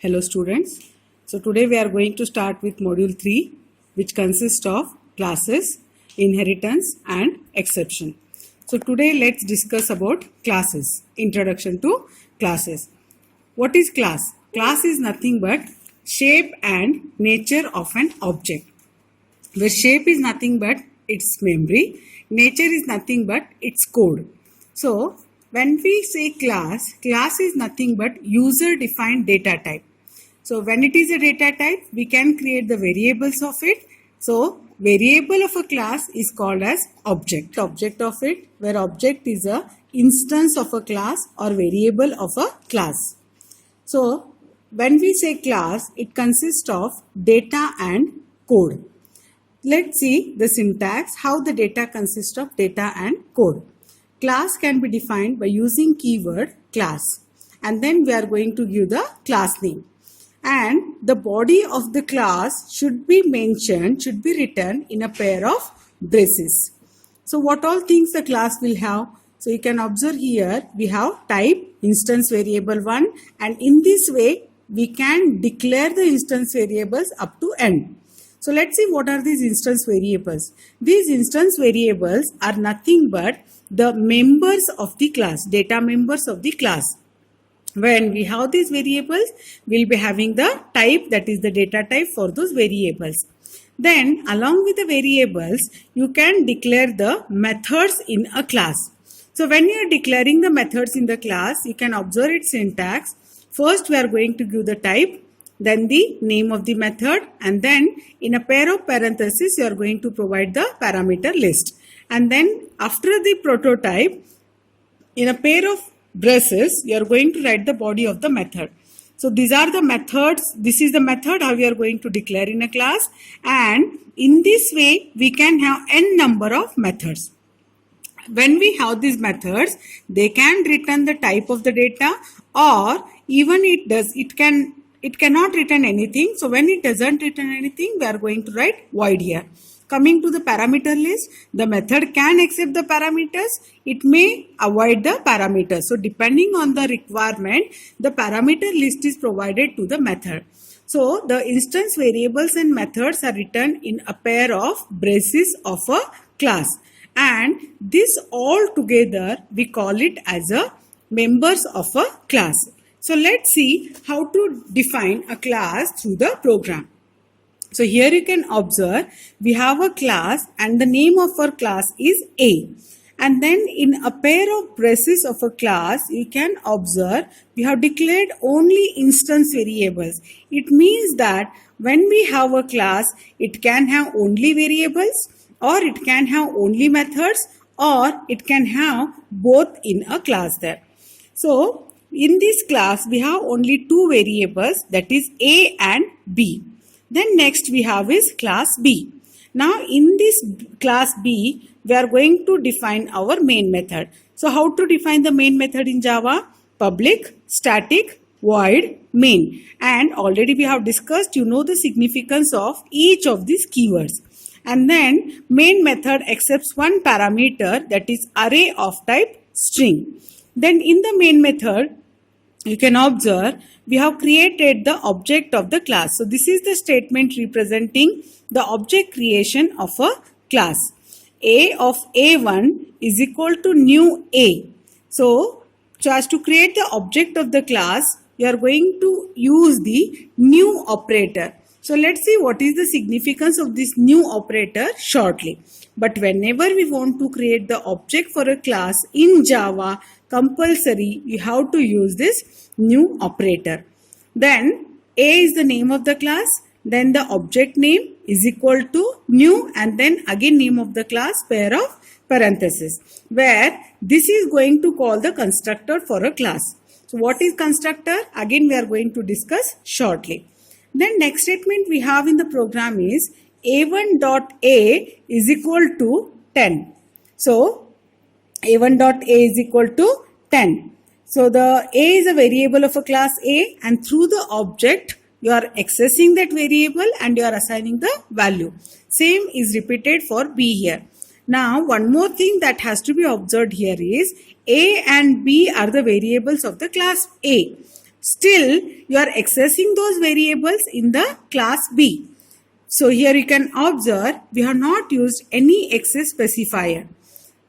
Hello students. So today we are going to start with module 3, which consists of classes, inheritance and exception. So today let's discuss about classes. Introduction to classes. What is class? Class is nothing but shape and nature of an object. Where shape is nothing but its memory, nature is nothing but its code. So when we say class, class is nothing but user defined data type. So when it is a data type, we can create the variables of it. So variable of a class is called as object. Object of it, where object is a instance of a class or variable of a class. So when we say class, it consists of data and code. Let's see the syntax, how the data consists of data and code. Class can be defined by using keyword class, and then we are going to give the class name. And the body of the class should be mentioned, should be written in a pair of braces. So what all things the class will have? So you can observe here we have type, instance variable 1, and in this way we can declare the instance variables up to n. So let's see what are these instance variables. These instance variables are nothing but the members of the class, data members of the class. When we have these variables, we'll be having the type, that is the data type for those variables. Then along with the variables, you can declare the methods in a class. So when you are declaring the methods in the class, you can observe its syntax. First we are going to give the type, then the name of the method, and then in a pair of parentheses you are going to provide the parameter list. And then after the prototype, in a pair of braces, you are going to write the body of the method. So these are the methods. This is the method how we are going to declare in a class, and in this way we can have n number of methods. When we have these methods, they can return the type of the data, or even it cannot return anything. So when it doesn't return anything, we are going to write void here. Coming to the parameter list, the method can accept the parameters, it may avoid the parameters. So depending on the requirement, the parameter list is provided to the method. So the instance variables and methods are written in a pair of braces of a class, and this all together we call it as a members of a class. So let's see how to define a class through the program. So here you can observe we have a class and the name of our class is A. And then in a pair of braces of a class, you can observe we have declared only instance variables. It means that when we have a class, it can have only variables, or it can have only methods, or it can have both in a class there. So in this class, we have only two variables, that is A and B. Then next we have is class B. Now in this class B, we are going to define our main method. So how to define the main method in Java? Public, static, void, main. And already we have discussed, you know the significance of each of these keywords. And then main method accepts one parameter, that is array of type string. Then in the main method, you can observe we have created the object of the class. So this is the statement representing the object creation of a class. A of A1 is equal to new A. So as to create the object of the class, you are going to use the new operator. So let's see what is the significance of this new operator shortly. But whenever we want to create the object for a class in Java, compulsory you have to use this new operator. Then A is the name of the class, then the object name is equal to new, and then again name of the class, pair of parentheses, where this is going to call the constructor for a class. So what is constructor? Again we are going to discuss shortly. Then next statement we have in the program is a1.a is equal to 10. So a1.a is equal to 10. So the A is a variable of a class A, and through the object you are accessing that variable and you are assigning the value. Same is repeated for B here. Now one more thing that has to be observed here is A and B are the variables of the class A. Still, you are accessing those variables in the class B. So here you can observe we have not used any access specifier.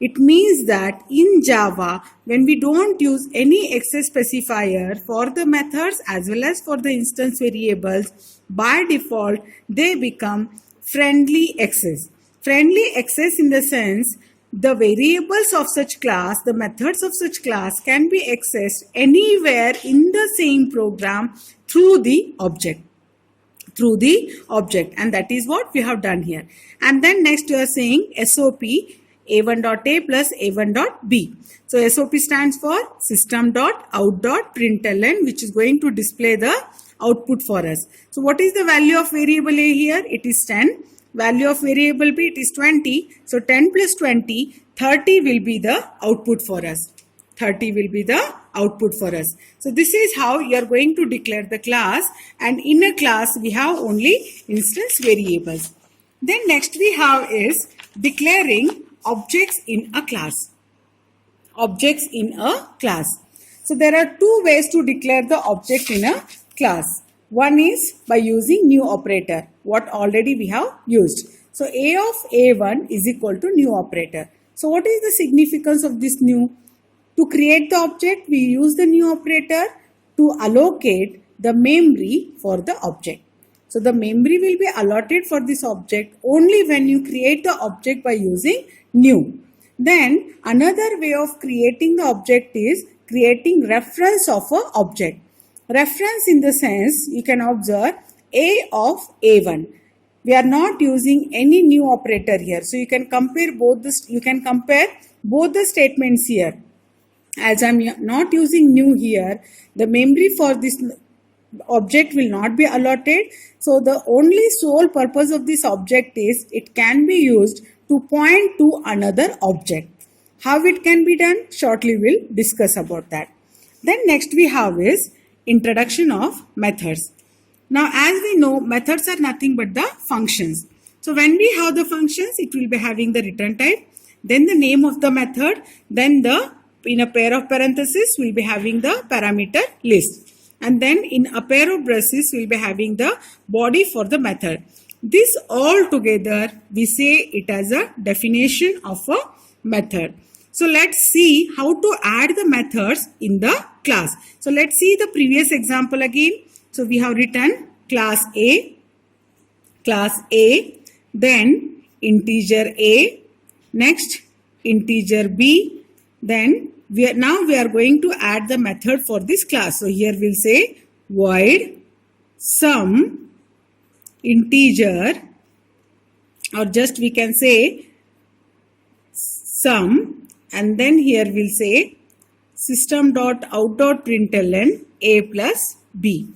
It means that in Java, when we don't use any access specifier for the methods as well as for the instance variables, by default, they become friendly access. Friendly access in the sense, the variables of such class, the methods of such class can be accessed anywhere in the same program through the object. And that is what we have done here. And then next you are saying SOP a1.a plus a1.b. So SOP stands for system.out.println, which is going to display the output for us. So what is the value of variable a here? It is 10. Value of variable b, it is 20. So 10 plus 20, 30 will be the output for us. 30 will be the output for us. So this is how you are going to declare the class, and in a class we have only instance variables. Then next we have is declaring objects in a class. Objects in a class. So there are two ways to declare the object in a class. One is by using new operator, what already we have used. So a of a1 is equal to new operator. So what is the significance of this new? To create the object, we use the new operator to allocate the memory for the object. So the memory will be allotted for this object only when you create the object by using new. Then another way of creating the object is creating reference of an object. Reference in the sense, you can observe a of a1. We are not using any new operator here. So you can compare both the statements here. As I am not using new here, the memory for this object will not be allotted. So the only sole purpose of this object is it can be used to point to another object. How it can be done? Shortly we'll discuss about that. Then next we have is introduction of methods. Now as we know, methods are nothing but the functions. So when we have the functions, it will be having the return type, then the name of the method, then in a pair of parentheses we'll be having the parameter list, and then in a pair of braces we'll be having the body for the method. This all together we say it as a definition of a method. So let's see how to add the methods in the class. So let's see the previous example again. So we have written class A, then integer A, next integer B, then we are going to add the method for this class. So here we'll say void sum integer, or just we can say sum, and then here we'll say system.out.println a plus b.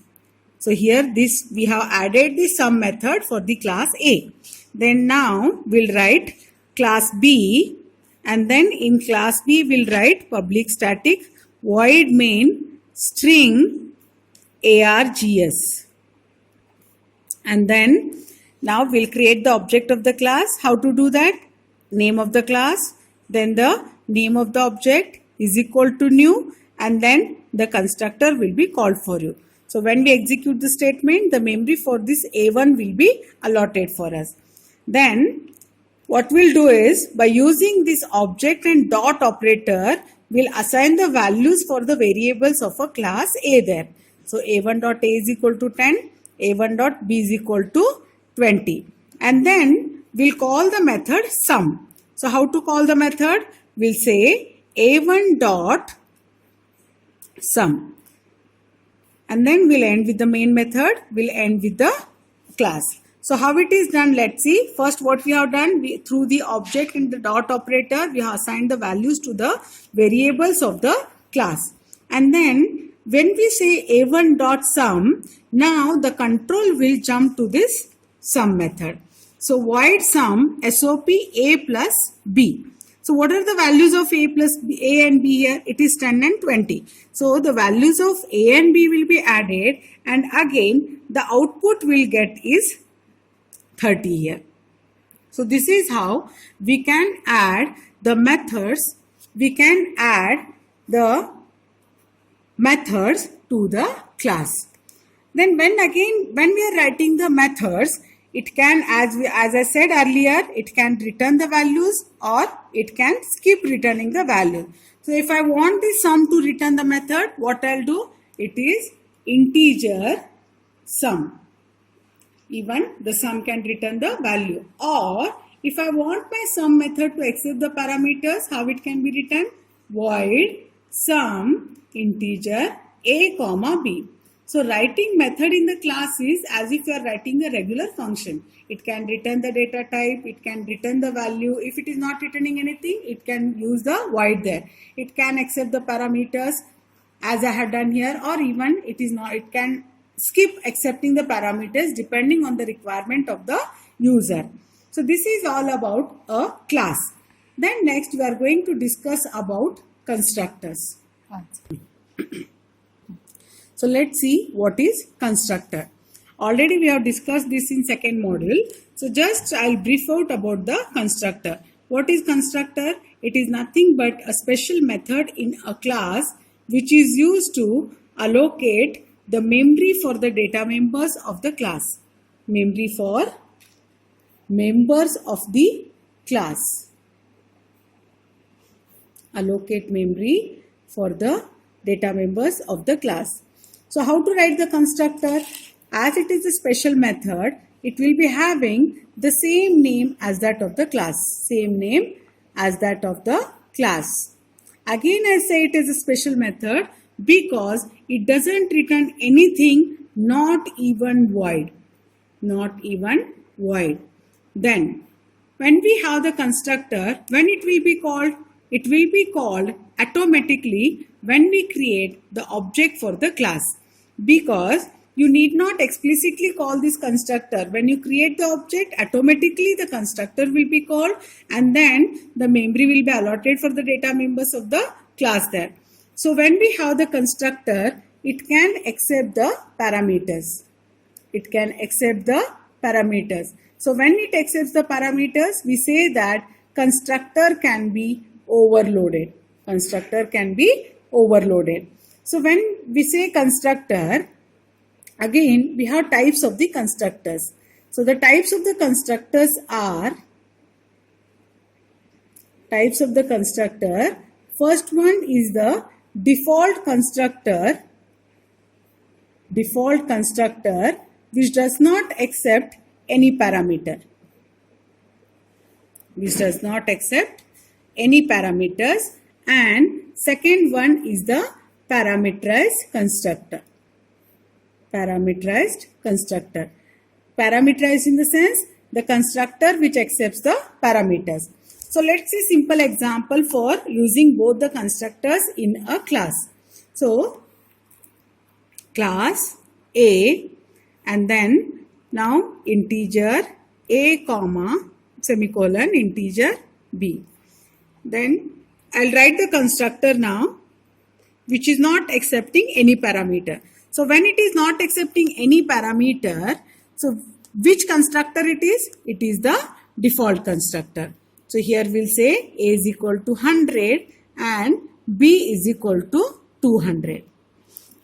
So here we have added the sum method for the class A. Then now we'll write class B, and then in class B we'll write public static void main string args. And then now we'll create the object of the class. How to do that? Name of the class, then the name of the object is equal to new, and then the constructor will be called for you. So when we execute the statement, the memory for this A1 will be allotted for us. Then what we'll do is, by using this object and dot operator, we'll assign the values for the variables of a class A there. So A1.a is equal to 10, A1.b is equal to 20. And then we'll call the method sum. So how to call the method? We'll say A1.sum. And then we'll end with the main method, we'll end with the class. So how it is done, let's see. First what we have done, through the object and the dot operator, we have assigned the values to the variables of the class. And then when we say A1.sum, now the control will jump to this sum method. So void sum SOP A plus B. So what are the values of A plus B, A and B here? It is 10 and 20. So the values of A and B will be added, and again the output we'll get is 30 here. So this is how we can add the methods. We can add the methods to the class. Then when we are writing the methods, it can, as I said earlier, it can return the values or it can skip returning the value. So if I want the sum to return the method, what I'll do? It is integer sum. Even the sum can return the value. Or if I want my sum method to accept the parameters, how it can be written? Void sum integer a comma b. So writing method in the class is as if you are writing a regular function. It can return the data type, it can return the value. If it is not returning anything, it can use the void there. It can accept the parameters as I have done here, or even it can skip accepting the parameters depending on the requirement of the user. So this is all about a class. Then next we are going to discuss about constructors. So let's see what is constructor. Already we have discussed this in second module. So just I'll brief out about the constructor. What is constructor? It is nothing but a special method in a class which is used to allocate the memory for the data members of the class. Memory for members of the class. Allocate memory for the data members of the class. So how to write the constructor? As it is a special method, it will be having the same name as that of the class. Same name as that of the class. Again I say it is a special method because it doesn't return anything, not even void. Not even void. Then when we have the constructor, when it will be called? It will be called automatically when we create the object for the class. Because you need not explicitly call this constructor. When you create the object, automatically the constructor will be called and then the memory will be allotted for the data members of the class there. So when we have the constructor, it can accept the parameters. It can accept the parameters. So when it accepts the parameters, we say that constructor can be overloaded. Constructor can be overloaded. So when we say constructor, again we have types of the constructors. So the types of the constructors are first one is the default constructor which does not accept any parameter. And second one is the parameterized constructor. Parameterized in the sense the constructor which accepts the parameters. So let's see simple example for using both the constructors in a class. So class A and then now integer A comma semicolon integer B. Then I'll write the constructor now which is not accepting any parameter. So when it is not accepting any parameter, so which constructor it is? It is the default constructor. So here we'll say A is equal to 100 and B is equal to 200.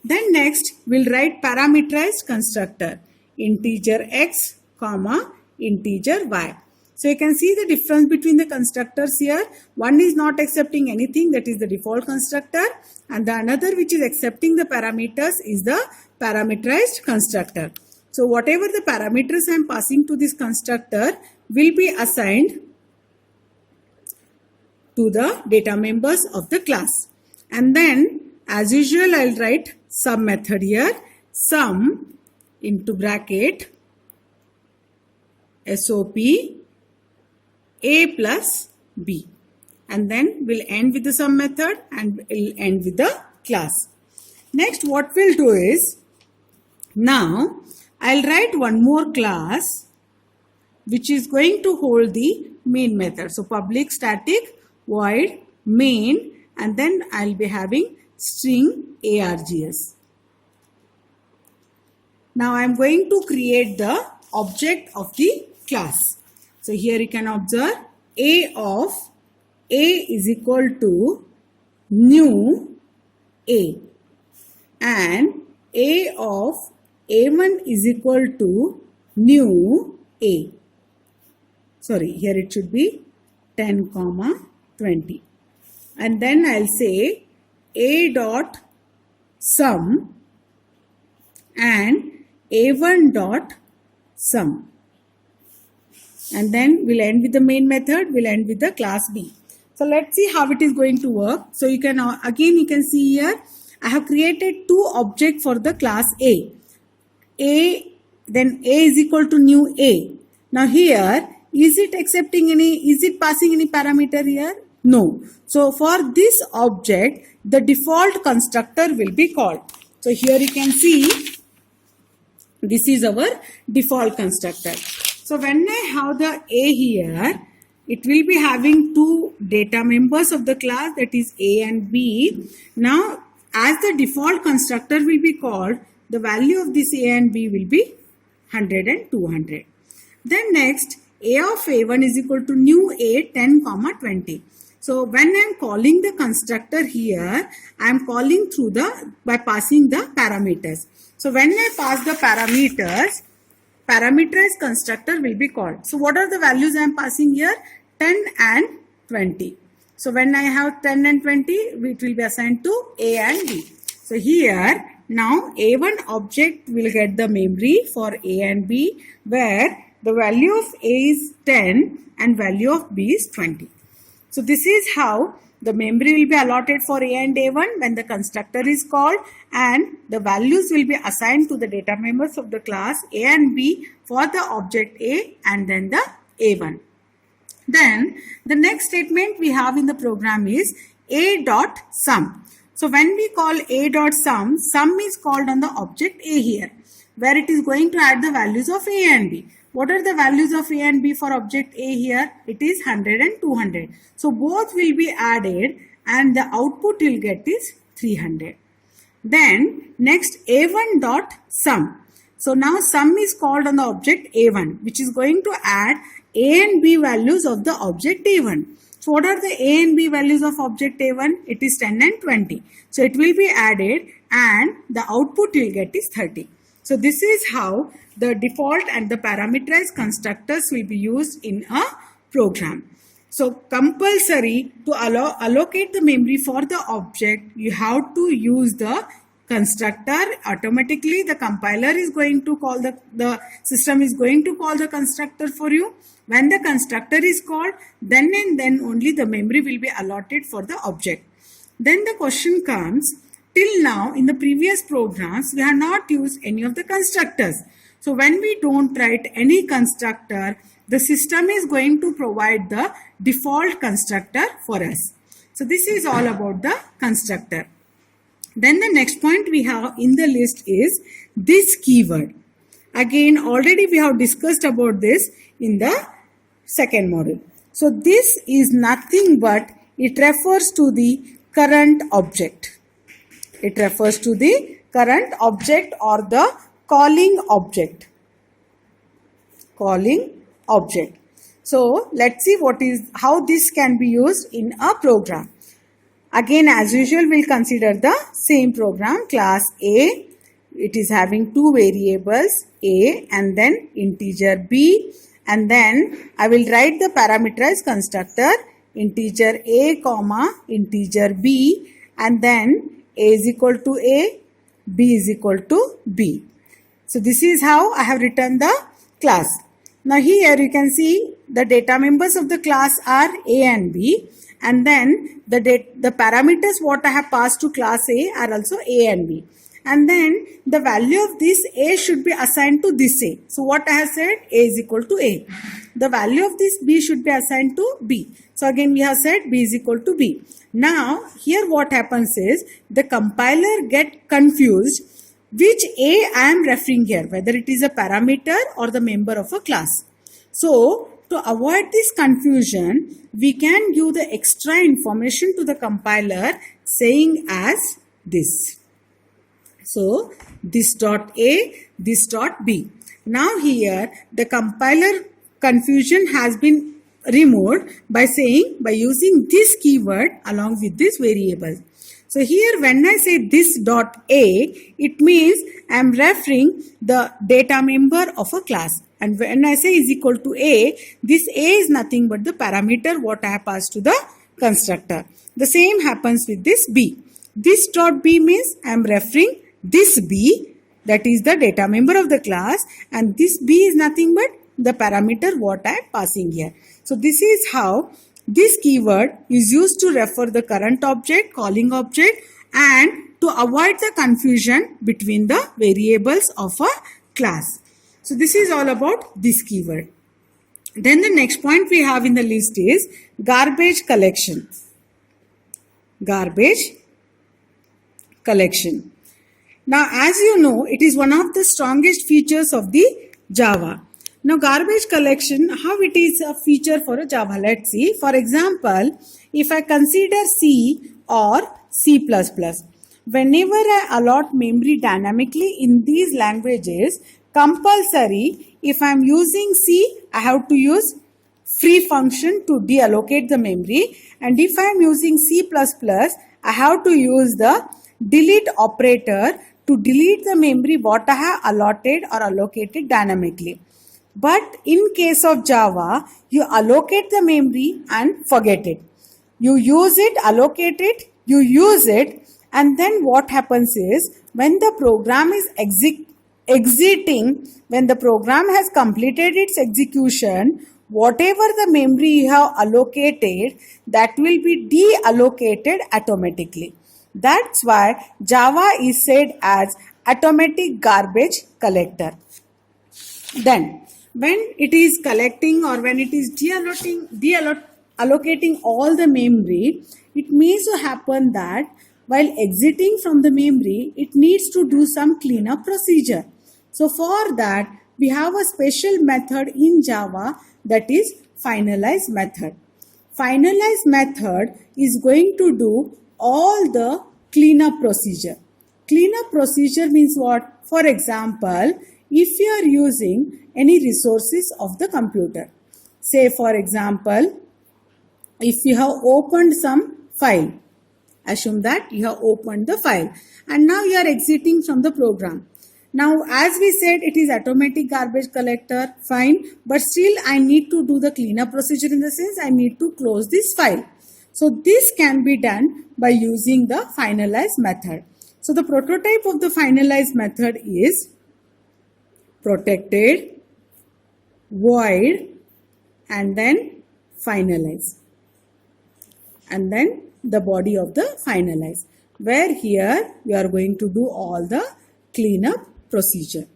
Then next we'll write parameterized constructor integer x comma integer y. So you can see the difference between the constructors here. One is not accepting anything, that is the default constructor, and the another which is accepting the parameters is the parameterized constructor. So whatever the parameters I am passing to this constructor will be assigned to the data members of the class. And then as usual I'll write sum method here. Sum into bracket SOP A plus B, and then we'll end with the sum method and we'll end with the class. Next what we'll do is, now I'll write one more class which is going to hold the main method. So public static void main, and then I'll be having string args. Now I'm going to create the object of the class. So here you can observe A of A is equal to new A. and A of A1 is equal to new A. Sorry, here it should be 10 comma 20. And then I'll say A dot sum and A1 dot sum. And then we'll end with the main method, we'll end with the class B. So let's see how it is going to work. So you can see here, I have created two objects for the class A. Then A is equal to new A. Now here, is it passing any parameter here? No. So for this object, the default constructor will be called. So here you can see, this is our default constructor. So when I have the A here, it will be having two data members of the class, that is A and B. Now, as the default constructor will be called, the value of this A and B will be 100 and 200. Then next, A of A1 is equal to new A 10 comma 20. So when I am calling the constructor here, I am calling through by passing the parameters. So when I pass the parameters, parameterized constructor will be called. So what are the values I am passing here? 10 and 20. So when I have 10 and 20, it will be assigned to A and B. So here, now A1 object will get the memory for A and B, where the value of A is 10 and value of B is 20. So this is how the memory will be allotted for A and A1 when the constructor is called, and the values will be assigned to the data members of the class A and B for the object A and then the A1. Then the next statement we have in the program is A dot sum. So when we call A dot sum, sum is called on the object A here, where it is going to add the values of A and B. What are the values of A and B for object A here? It is 100 and 200. So both will be added and the output you'll get is 300. Then next A1 dot sum. So now sum is called on the object A1, which is going to add A and B values of the object A1. So what are the A and B values of object A1? It is 10 and 20. So it will be added and the output you'll get is 30. So this is how the default and the parameterized constructors will be used in a program. So compulsory to allocate the memory for the object, you have to use the constructor. Automatically the compiler is going to call the system is going to call the constructor for you. When the constructor is called, then and then only the memory will be allotted for the object. Then the question comes, till now in the previous programs we have not used any of the constructors. So when we don't write any constructor, the system is going to provide the default constructor for us. So this is all about the constructor. Then the next point we have in the list is this keyword. Again, already we have discussed about this in the second module. So this is nothing but it refers to the current object. It refers to the current object or the calling object. Calling object. So let's see how this can be used in a program. Again, as usual, we'll consider the same program, class A. It is having two variables, A and then integer B. And then I will write the parameterized constructor, integer A comma integer B, and then A is equal to A, B is equal to B. So this is how I have written the class. Now here you can see the data members of the class are A and B, and then the parameters what I have passed to class A are also A and B. And then the value of this A should be assigned to this A. So what I have said, A is equal to A. The value of this B should be assigned to B. So again we have said B is equal to B. Now here what happens is the compiler get confused which A I am referring here, whether it is a parameter or the member of a class. So to avoid this confusion, we can give the extra information to the compiler saying as this. So this dot A, this dot B. Now here the compiler confusion has been removed by using this keyword along with this variable. So here when I say this dot A, it means I am referring the data member of a class. And when I say is equal to A, this A is nothing but the parameter what I have passed to the constructor. The same happens with this B. This dot B means I am referring this B, that is the data member of the class, and this B is nothing but the parameter what I am passing here. So this is how this keyword is used to refer the current object, calling object, and to avoid the confusion between the variables of a class. So this is all about this keyword. Then the next point we have in the list is garbage collection. Garbage collection. Now, as you know, it is one of the strongest features of the Java. Now, garbage collection, how it is a feature for a Java? Let's see. For example, if I consider C or C++, whenever I allot memory dynamically in these languages, compulsory, if I am using C, I have to use free function to deallocate the memory, and if I am using C++, I have to use the delete operator to delete the memory what I have allotted or allocated dynamically. But in case of Java, you allocate the memory and forget it. You use it, allocate it, you use it, and then what happens is when the program is exiting, when the program has completed its execution, whatever the memory you have allocated, that will be deallocated automatically. That's why Java is said as automatic garbage collector. Then, when it is collecting or when it is allocating all the memory, it means to happen that while exiting from the memory, it needs to do some cleanup procedure. So for that, we have a special method in Java, that is finalize method. Finalize method is going to do all the cleanup procedure. Cleanup procedure means what? For example, if you are using any resources of the computer, say for example, if you have opened some file, assume that you have opened the file and now you are exiting from the program. Now, as we said, it is automatic garbage collector, fine, but still I need to do the cleanup procedure, in the sense I need to close this file. So this can be done by using the finalize method. So the prototype of the finalize method is protected, void, and then finalize. And then the body of the finalize, where here we are going to do all the cleanup procedure.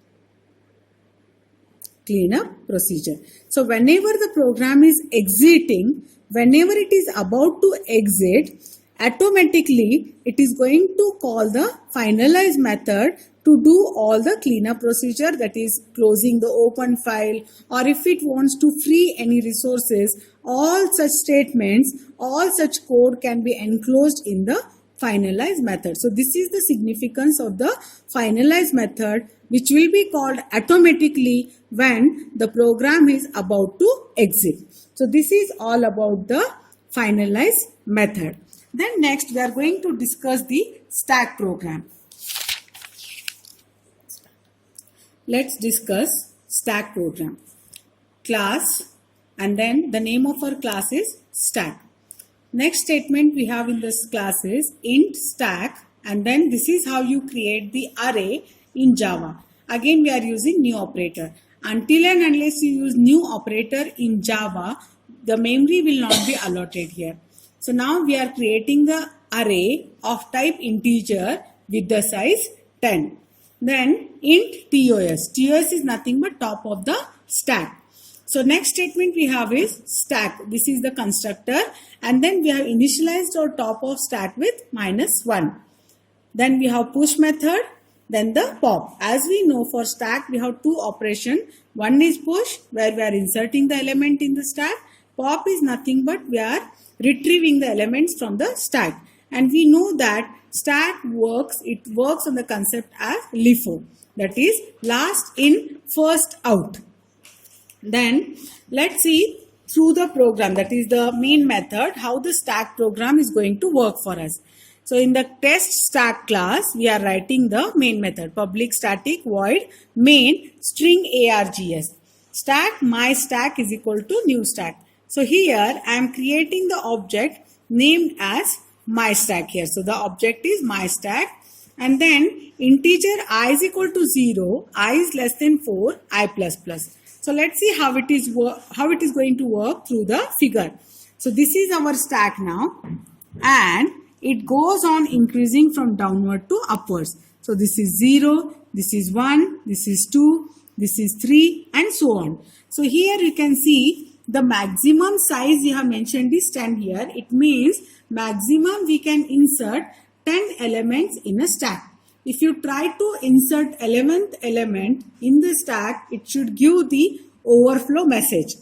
Cleanup procedure. So whenever the program is exiting, whenever it is about to exit, automatically it is going to call the finalize method to do all the cleanup procedure, that is closing the open file, or if it wants to free any resources, all such statements, all such code can be enclosed in the finalize method. So this is the significance of the finalize method, which will be called automatically when the program is about to exit. So this is all about the finalize method. Then next we are going to discuss the stack program. Let's discuss stack program. Class, and then the name of our class is stack. Next statement we have in this class is int stack, and then this is how you create the array in Java. Again we are using new operator. Until and unless you use new operator in Java, the memory will not be allotted here. So now we are creating the array of type integer with the size 10. Then int TOS. TOS is nothing but top of the stack. So next statement we have is stack. This is the constructor, and then we have initialized our top of stack with -1. Then we have push method, then the pop. As we know, for stack we have two operations. One is push, where we are inserting the element in the stack. Pop is nothing but we are retrieving the elements from the stack. And we know that stack works, it works on the concept as LIFO, that is last in, first out. Then let's see through the program, that is the main method, how the stack program is going to work for us. So in the test stack class, we are writing the main method, public static void main string args. Stack my stack is equal to new stack. So here I am creating the object named as my stack here. So the object is my stack, and then integer I is equal to 0, I is less than 4, I plus plus. So let's see how it is going to work through the figure. So this is our stack now, and it goes on increasing from downward to upwards. So this is 0, this is 1, this is 2, this is 3, and so on. So here you can see the maximum size we have mentioned is 10 here. It means maximum we can insert 10 elements in a stack. If you try to insert 11th element in the stack, it should give the overflow message.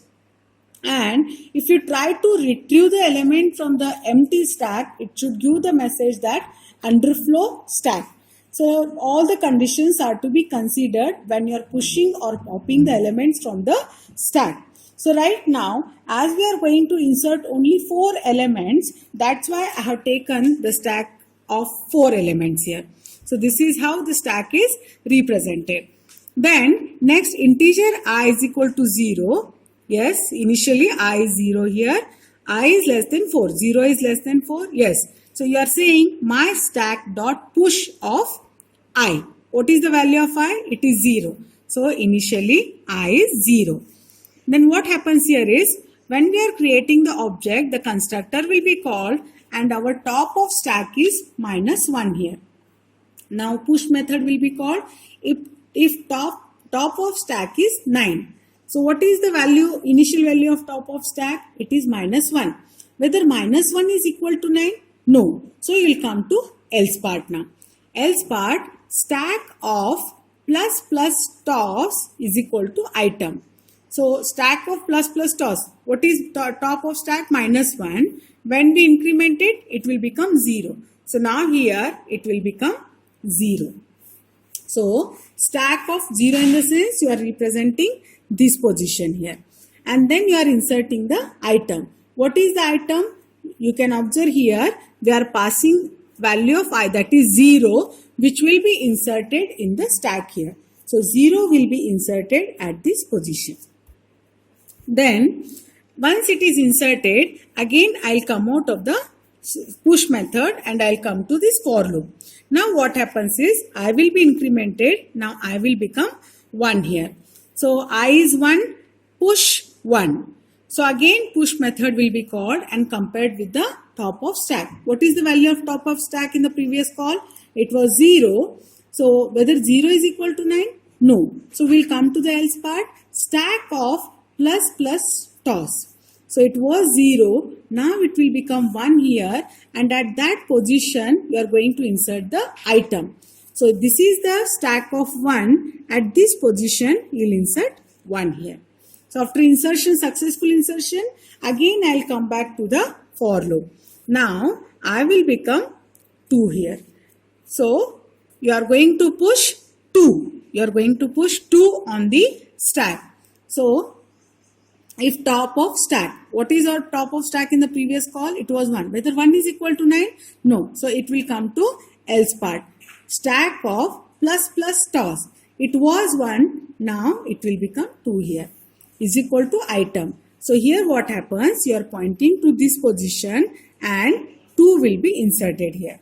And if you try to retrieve the element from the empty stack, it should give the message that underflow stack. So all the conditions are to be considered when you are pushing or popping the elements from the stack. So right now, as we are going to insert only 4 elements, that's why I have taken the stack of 4 elements here. So this is how the stack is represented. Then next, integer I is equal to 0. Yes, initially I is 0 here. I is less than 4. 0 is less than 4. Yes. So you are saying my stack dot push of I. What is the value of I? It is 0. So initially I is 0. Then what happens here is, when we are creating the object, the constructor will be called and our top of stack is -1 here. Now push method will be called if top of stack is 9. So what is the value, initial value of top of stack? It is -1. Whether -1 is equal to 9? No. So you will come to else part now. Else part, stack of plus plus toss is equal to item. So stack of plus plus toss. What is top of stack? -1. When we increment it, it will become 0. So now here it will become 0. So stack of 0 in the sense you are representing this position here. And then you are inserting the item. What is the item? You can observe here they are passing value of I, that is 0, which will be inserted in the stack here. So 0 will be inserted at this position. Then once it is inserted, again I'll come out of the push method and I'll come to this for loop. Now what happens is I will be incremented. Now I will become 1 here. So I is 1, push 1. So again push method will be called and compared with the top of stack. What is the value of top of stack in the previous call? It was 0. So whether 0 is equal to 9? No. So we'll come to the else part. Stack of plus plus toss. So it was 0. Now it will become 1 here, and at that position you are going to insert the item. So this is the stack of 1. At this position you will insert 1 here. So after insertion, successful insertion, again I will come back to the for loop. Now I will become 2 here. So you are going to push 2. You are going to push 2 on the stack. So if top of stack, what is our top of stack in the previous call? It was 1. Whether 1 is equal to 9? No. So it will come to else part. Stack of plus plus toss. It was 1. Now it will become 2 here. Is equal to item. So here what happens? You are pointing to this position and 2 will be inserted here.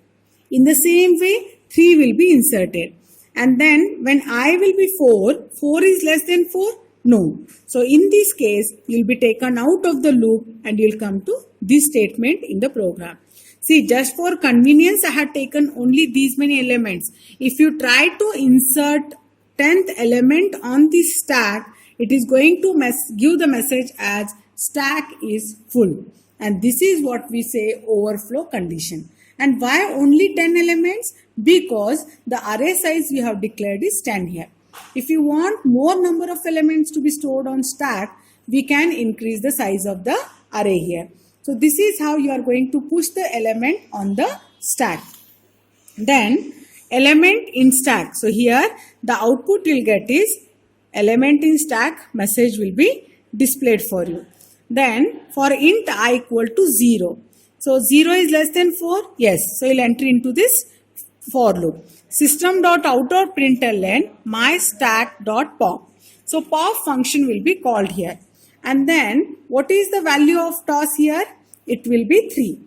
In the same way, 3 will be inserted. And then when I will be 4, 4 is less than 4? No. So in this case, you will be taken out of the loop and you will come to this statement in the program. See, just for convenience, I had taken only these many elements. If you try to insert 10th element on this stack, it is going to give the message as stack is full. And this is what we say overflow condition. And why only 10 elements? Because the array size we have declared is 10 here. If you want more number of elements to be stored on stack, we can increase the size of the array here. So this is how you are going to push the element on the stack. Then element in stack. So here the output you'll get is element in stack, message will be displayed for you. Then for int I equal to 0. So 0 is less than 4? Yes. So you'll enter into this for loop. System.out.println myStack.pop. So pop function will be called here. And then what is the value of toss here? It will be 3.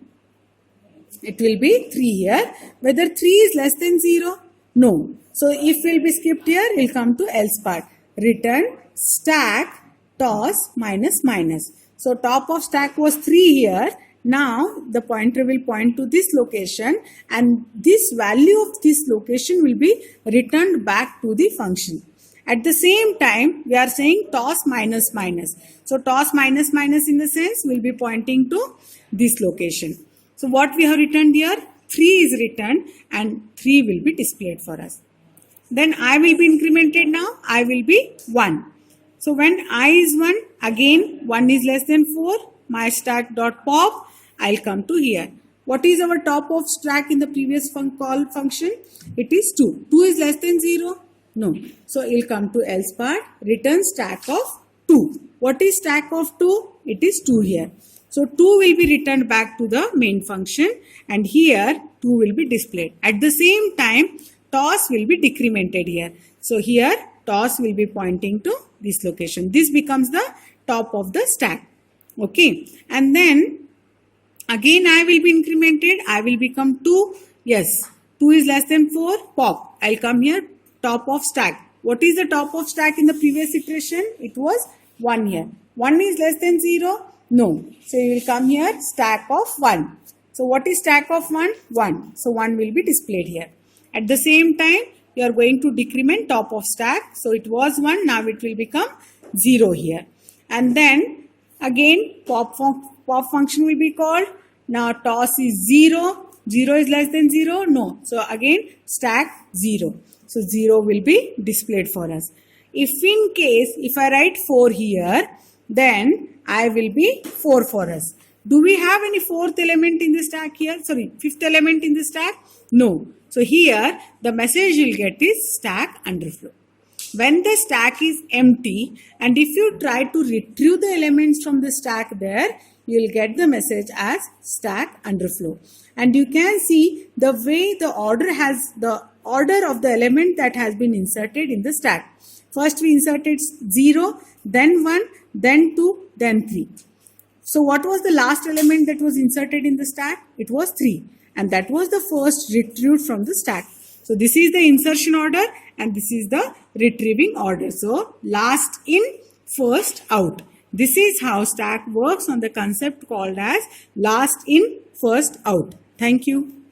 It will be 3 here. Whether 3 is less than 0? No. So if will be skipped here, we'll come to else part. Return stack toss minus minus. So top of stack was 3 here. Now the pointer will point to this location and this value of this location will be returned back to the function. At the same time, we are saying toss minus minus. So toss minus minus in the sense will be pointing to this location. So what we have returned here? 3 is returned and 3 will be displayed for us. Then I will be incremented now. I will be 1. So when I is 1, again 1 is less than 4. My stack.pop. I'll come to here. What is our top of stack in the previous call function? It is 2. 2 is less than 0? No. So you'll come to else part. Return stack of 2. What is stack of 2? It is 2 here. So 2 will be returned back to the main function and here 2 will be displayed. At the same time, toss will be decremented here. So here toss will be pointing to this location. This becomes the top of the stack. Okay. And then again I will be incremented. I will become 2. Yes. 2 is less than 4. Pop. I'll come here. Top of stack. What is the top of stack in the previous iteration? It was 1 here. 1 is less than 0? No. So you will come here. Stack of 1. So what is stack of 1? 1. So 1 will be displayed here. At the same time, you are going to decrement top of stack. So it was 1. Now it will become 0 here. And then again pop function will be called. Now toss is 0. 0 is less than 0? No. So again stack 0. So 0 will be displayed for us. If in case, if I write 4 here, then I will be 4 for us. Do we have any fourth element in the stack here? Sorry, fifth element in the stack? No. So here the message you'll get is stack underflow. When the stack is empty and if you try to retrieve the elements from the stack there, you'll get the message as stack underflow. And you can see the way the order of the element that has been inserted in the stack. First we inserted 0, then 1, then 2, then 3. So what was the last element that was inserted in the stack? It was 3. And that was the first retrieved from the stack. So this is the insertion order and this is the retrieving order. So last in, first out. This is how stack works on the concept called as last in, first out. Thank you.